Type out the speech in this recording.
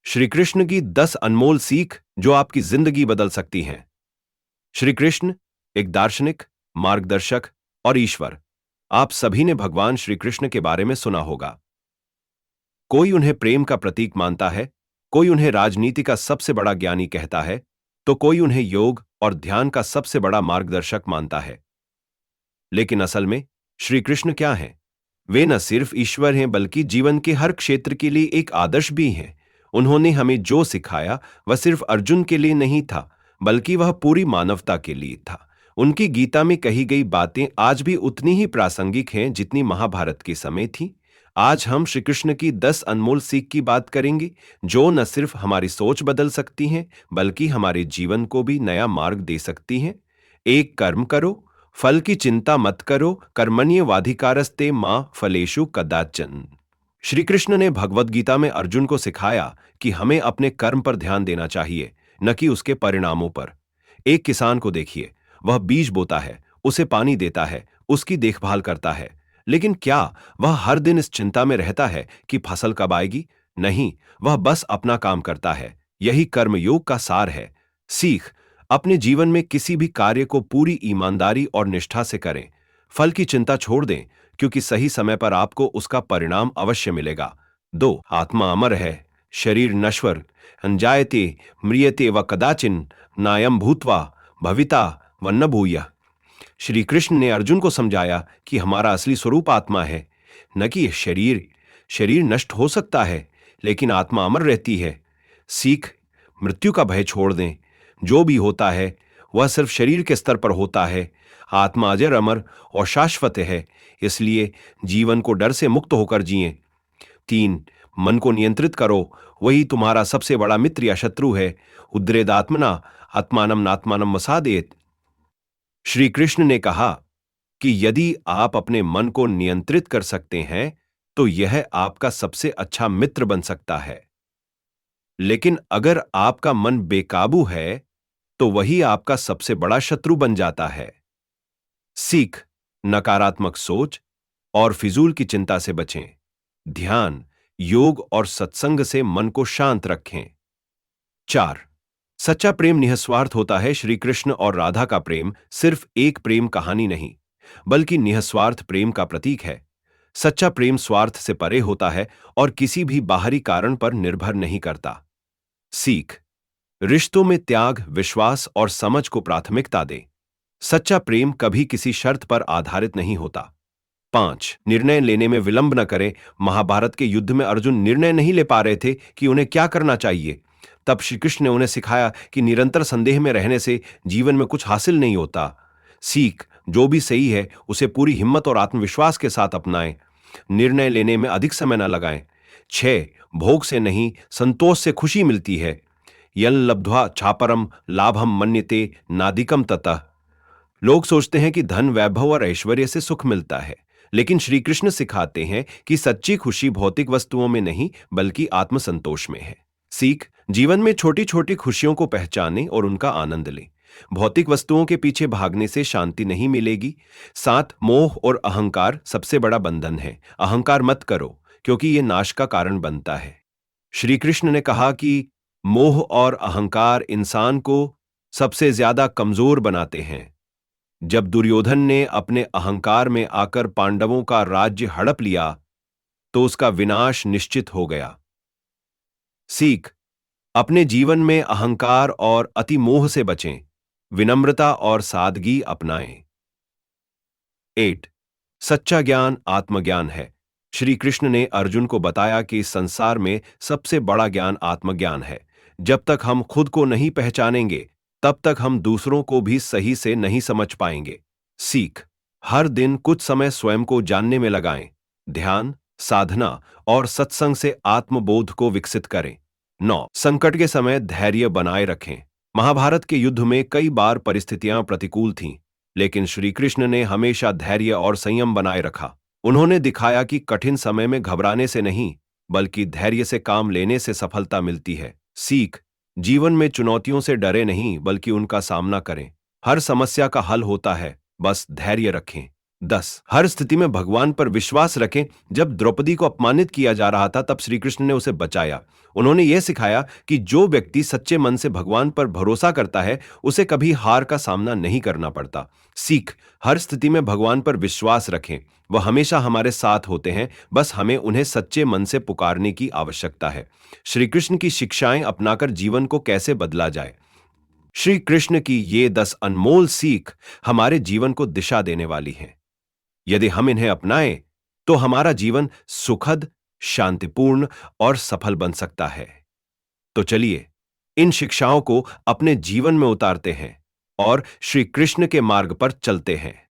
श्री कृष्ण की 10 अनमोल सीख जो आपकी जिंदगी बदल सकती हैं। श्री कृष्ण एक दार्शनिक, मार्गदर्शक और ईश्वर। आप सभी ने भगवान श्री कृष्ण के बारे में सुना होगा। कोई उन्हें प्रेम का प्रतीक मानता है, कोई उन्हें राजनीति का सबसे बड़ा ज्ञानी कहता है, तो कोई उन्हें योग और ध्यान का सबसे बड़ा मार्गदर्शक मानता है। लेकिन असल में श्री कृष्ण क्या हैं? वे न सिर्फ ईश्वर हैं बल्कि जीवन के हर क्षेत्र के लिए एक आदर्श भी हैं। उन्होंने हमें जो सिखाया वह सिर्फ अर्जुन के लिए नहीं था, बल्कि वह पूरी मानवता के लिए था। उनकी गीता में कही गई बातें आज भी उतनी ही प्रासंगिक हैं जितनी महाभारत के समय थी। आज हम श्री कृष्ण की 10 अनमोल सीख की बात करेंगे, जो न सिर्फ हमारी सोच बदल सकती हैं बल्कि हमारे जीवन को भी नया मार्ग दे सकती हैं। एक कर्म करो, फल की चिंता मत करो, कर्मण्येवाधिकारस्ते मां फलेषु कदाचन। श्री कृष्ण ने भगवद गीता में अर्जुन को सिखाया कि हमें अपने कर्म पर ध्यान देना चाहिए, न कि उसके परिणामों पर। एक किसान को देखिए, वह बीज बोता है, उसे पानी देता है, उसकी देखभाल करता है, लेकिन क्या वह हर दिन इस चिंता में रहता है कि फसल कब आएगी? नहीं, वह बस अपना काम करता है। यही कर्मयोग का सार है। सीख: अपने जीवन में किसी भी कार्य को पूरी ईमानदारी और निष्ठा से करें। फल की चिंता छोड़ दें, क्योंकि सही समय पर आपको उसका परिणाम अवश्य मिलेगा। 2. आत्मा अमर है, शरीर नश्वर, जायते म्रियते व कदाचिन नायम भूत्वा भविता व न भूयः। श्री कृष्ण ने अर्जुन को समझाया कि हमारा असली स्वरूप आत्मा है, न कि यह शरीर। शरीर नष्ट हो सकता है, लेकिन आत्मा अमर रहती है। सीख: मृत्यु का भय छोड़ दें। जो भी होता है वह सिर्फ शरीर के स्तर पर होता है। आत्मा अजर, अमर और शाश्वत है, इसलिए जीवन को डर से मुक्त होकर जिएं। 3. मन को नियंत्रित करो, वही तुम्हारा सबसे बड़ा मित्र या शत्रु है। उद्रेदात्मना आत्मानम नात्मानम वसादेत। श्री कृष्ण ने कहा कि यदि आप अपने मन को नियंत्रित कर सकते हैं तो यह आपका सबसे अच्छा मित्र बन सकता है। लेकिन अगर आपका मन बेकाबू है तो वही आपका सबसे बड़ा शत्रु बन जाता है। सीख: नकारात्मक सोच और फिजूल की चिंता से बचें। ध्यान, योग और सत्संग से मन को शांत रखें। 4. सच्चा प्रेम निःस्वार्थ होता है। श्री कृष्ण और राधा का प्रेम सिर्फ एक प्रेम कहानी नहीं, बल्कि निःस्वार्थ प्रेम का प्रतीक है। सच्चा प्रेम स्वार्थ से परे होता है और किसी भी बाहरी कारण पर निर्भर नहीं करता। सीख: रिश्तों में त्याग, विश्वास और समझ को प्राथमिकता दें। सच्चा प्रेम कभी किसी शर्त पर आधारित नहीं होता। 5. निर्णय लेने में विलंब न करें। महाभारत के युद्ध में अर्जुन निर्णय नहीं ले पा रहे थे कि उन्हें क्या करना चाहिए। तब श्री कृष्ण ने उन्हें सिखाया कि निरंतर संदेह में रहने से जीवन में कुछ हासिल नहीं होता। सीख: जो भी सही है उसे पूरी हिम्मत और आत्मविश्वास के साथ अपनाएं। निर्णय लेने में अधिक समय न लगाएं। 6. भोग से नहीं, संतोष से खुशी मिलती है। यल लब्ध्वा छापरम लाभम मन्यते नादिकम ततः। लोग सोचते हैं कि धन, वैभव और ऐश्वर्य से सुख मिलता है, लेकिन श्री कृष्ण सिखाते हैं कि सच्ची खुशी भौतिक वस्तुओं में नहीं बल्कि आत्मसंतोष में है। सीख: जीवन में छोटी छोटी खुशियों को पहचानें और उनका आनंद लें। भौतिक वस्तुओं के पीछे भागने से शांति नहीं मिलेगी। 7. मोह और अहंकार सबसे बड़ा बंधन है। अहंकार मत करो, क्योंकि यह नाश का कारण बनता है। श्री कृष्ण ने कहा कि मोह और अहंकार इंसान को सबसे ज्यादा कमजोर बनाते हैं। जब दुर्योधन ने अपने अहंकार में आकर पांडवों का राज्य हड़प लिया तो उसका विनाश निश्चित हो गया। सीख: अपने जीवन में अहंकार और अति मोह से बचें। विनम्रता और सादगी अपनाएं। 8. सच्चा ज्ञान आत्मज्ञान है। श्री कृष्ण ने अर्जुन को बताया कि इस संसार में सबसे बड़ा ज्ञान आत्मज्ञान है। जब तक हम खुद को नहीं पहचानेंगे तब तक हम दूसरों को भी सही से नहीं समझ पाएंगे। सीख: हर दिन कुछ समय स्वयं को जानने में लगाएं। ध्यान, साधना और सत्संग से आत्मबोध को विकसित करें। 9. संकट के समय धैर्य बनाए रखें। महाभारत के युद्ध में कई बार परिस्थितियां प्रतिकूल थीं, लेकिन श्री कृष्ण ने हमेशा धैर्य और संयम बनाए रखा। उन्होंने दिखाया कि कठिन समय में घबराने से नहीं बल्कि धैर्य से काम लेने से सफलता मिलती है। सीख: जीवन में चुनौतियों से डरे नहीं बल्कि उनका सामना करें। हर समस्या का हल होता है, बस धैर्य रखें। 10 हर स्थिति में भगवान पर विश्वास रखें। जब द्रौपदी को अपमानित किया जा रहा था तब श्री कृष्ण ने उसे बचाया। उन्होंने यह सिखाया कि जो व्यक्ति सच्चे मन से भगवान पर भरोसा करता है उसे कभी हार का सामना नहीं करना पड़ता। सीख हर स्थिति में भगवान पर विश्वास रखें। वह हमेशा हमारे साथ होते हैं, बस हमें उन्हें सच्चे मन से पुकारने की आवश्यकता है। श्री कृष्ण की शिक्षाएं अपनाकर जीवन को कैसे बदला जाए। श्री कृष्ण की ये 10 अनमोल सीख हमारे जीवन को दिशा देने वाली हैं। यदि हम इन्हें अपनाएं तो हमारा जीवन सुखद, शांतिपूर्ण और सफल बन सकता है। तो चलिए इन शिक्षाओं को अपने जीवन में उतारते हैं और श्री कृष्ण के मार्ग पर चलते हैं।